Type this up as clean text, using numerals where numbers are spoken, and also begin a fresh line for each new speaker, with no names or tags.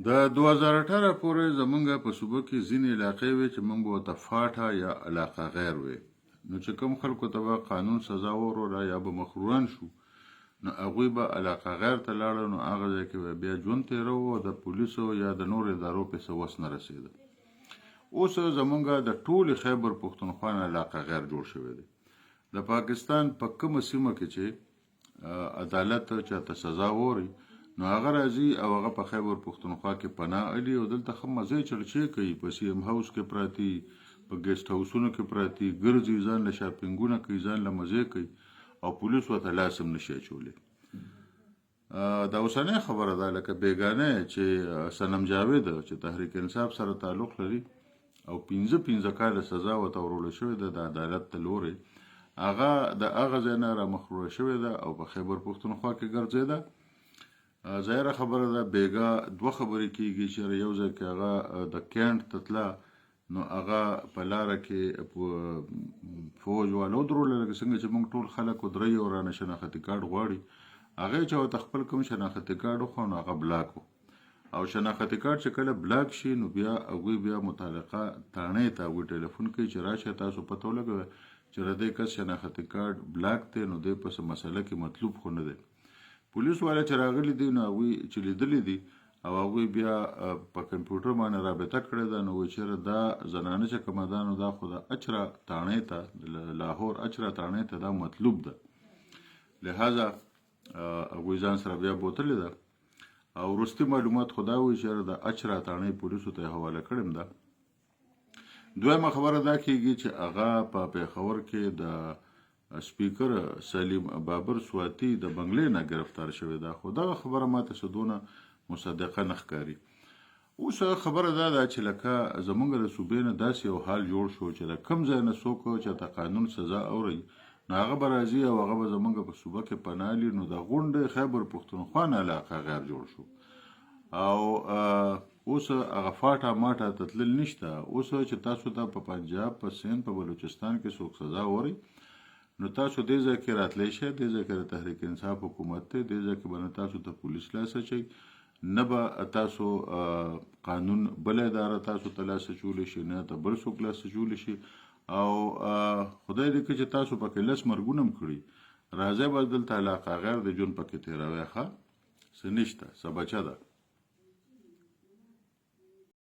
د 2018 پورې زمونږ په صوبه کې ځینې علاقې وې چې موږ به ورته فاټا یا علاقه غیر وې. نو چې کوم خلکو ته به قانون سزا وروره یا به مخروران شو، نو هغوی به علاقه غیر ته لاړل، نو هغه ځای کې به بیا ژوند تېره و، د پولیسو یا د نورو ادارو پې څه وس نه رسېده. اوس زمونږ د ټولې خیبر پښتونخوا نه علاقه غیر جوړ شوی دی. د پاکستان په کومه سیمه کې چې عدالت چاته سزا ووري، نو هغه راځي او هغه په خیبر پښتونخوا کې پناه اړي او دلته ښه مزې چړچې کوي، په سی ایم هاوس کې پراتی، په ګیسټ هاوسونو کې پراتی، ګرځي، ځان له شاپینګونه کوي، ځان له مزې کوي او پولیس ورته لاس هم نشي اچولی. دا اوسنۍ خبره ده لکه بیګانه چې صنم جاوید چې تحریک انصاف سره تعلق لري او 15 کاله سزا ورته وروړل شوې ده د عدالت له لورې، هغه د هغه ځای نه رامخروړه شوې ده او په خیبر پښتونخوا کې ګرځېده. ظاهره خبره ده بیګا دوه خبرې کېږي چې یو ځای کې هغه د کینټ ته تله، نو هغه په لاره کې فوج والو درولې، لکه څنګه چې موږ ټول خلک ودرېږي او رانه شناختي کارت غواړي. هغې چې ورته خپل کوم شناختي کارت وخوړ نو هغه بلاک و، او شناختي کارت چې کله بلاک شي نو بیا هغوی بیا متعلقه تاڼۍ ته هغوی ټلیفون کوي چې راشه تاسو پته ولګوئ چې د دې کس شناختي کارت بلاک دی، نو دی په څه مسله کې مطلوب خو نه دی. پولیس والا چې راغلي دي نو هغوی چې لیدلي دي او هغوی بیا په کمپیوټر باندې رابطه کړې ده، نو وایي چېرې دا زنانه چې کومه ده نو دا خو د اچرا تاڼۍ ته، لاهور اچرا تاڼۍ ته دا مطلوب ده، لهذا هغوی ځان سره بیا بوتلې ده او وروستي معلومات خو دا وایي چېرې د اچرا تاڼۍ پولیسو ته یې حواله کړې ده. دویمه خبره دا کېږي چې هغه په پېښور کې د سپیکر سلیم بابر سواتی د بنګلې نه گرفتار شوی ده، خو دغه خبره ماته څه دونه مصدقه نه ښکاري. اوس خبره دا ده چې لکه زمونږ د صوبې نه داسې یو حال جوړ شو چې د کوم ځای نه څوک چاته قانون سزا اوري نو هغه به راځي او هغه به زمونږ په صوبه کې پناه لي، نو د غونډې خیبر پښتونخوا نه علاقه غیر جوړ شو او اوس هغه فاټا ماټا ته تلل نشته. اوس چې تاسو ته په پنجاب، په سند، په بلوچستان کې څوک سزا ووري نو تاسو دې ځای کې راتلی شئ، دې ځای کې د تحریک انصاف حکومت دی، دې ځای کې به نه تاسو ته پولیس لاس اچوي، نه به تاسو قانون بله اداره تاسو ته لاس اچولی شي، نه ته بل څوک لاس اچولی شي. او خدای دې کړي چې تاسو پکې 10 مرګونه هم کړي، راځئ به دلته علاقه غیر د ژوند پکې تېروئ، ښه څه نشته، څه بچه ده.